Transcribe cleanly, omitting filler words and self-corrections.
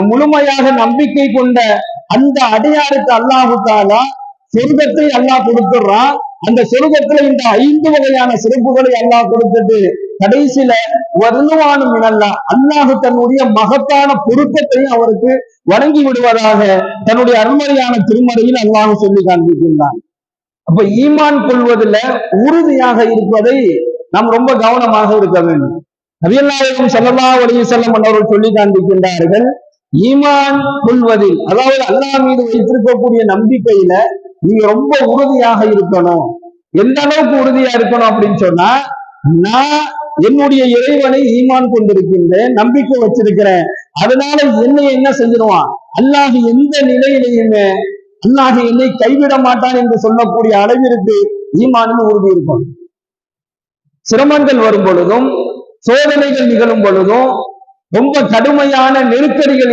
முழுமையாக நம்பிக்கை கொண்ட அந்த அடியாருக்கு அல்லாஹு தாலா சொர்க்கத்தை அல்லாஹ் கொடுத்துடுறான். அந்த சொர்க்கத்துல இந்த 5 வகையான சிறப்புகளை அல்லாஹ் கொடுத்துட்டு கடைசியில வருவானும் இனல்லா அல்லாஹு தன்னுடைய மகத்தான பொருத்தத்தையும் அவருக்கு வழங்கி விடுவதாக தன்னுடைய அருள்மறையான திருமறையில் அல்லாஹ் சொல்லி காண்பிக்கின்றான். அப்ப ஈமான் கொள்வதில் உறுதியாக இருப்பதை நாம் ரொம்ப கவனமாக இருக்க வேண்டும். நபிகள் நாயகம் ஸல்லல்லாஹு அலைஹி வஸல்லம் அவர்கள் சொல்லி காண்பிக்கின்றார்கள், ஈமான் கொள்வதில், அதாவது அல்லாஹ் மீது வைத்திருக்கக்கூடிய நம்பிக்கையில நீங்க ரொம்ப உறுதியாக இருக்கணும். எந்த அளவுக்கு உறுதியா இருக்கணும் அப்படின்னு சொன்னா, நான் என்னுடைய இறைவனை ஈமான் கொண்டிருக்கின்றேன், நம்பிக்கை வச்சிருக்கிறேன், அதனால என்னை என்ன செஞ்சிருவான், அல்லாஹ் எந்த நிலையிலையுமே அல்லாஹ் என்னை கைவிட மாட்டான் என்று சொல்லக்கூடிய அளவிற்கு ஈமானில் உறுதி இருக்கும். சிரமங்கள் வரும் பொழுதும், சோதனைகள் நிகழும் பொழுதும், ரொம்ப கடுமையான நெருக்கடிகள்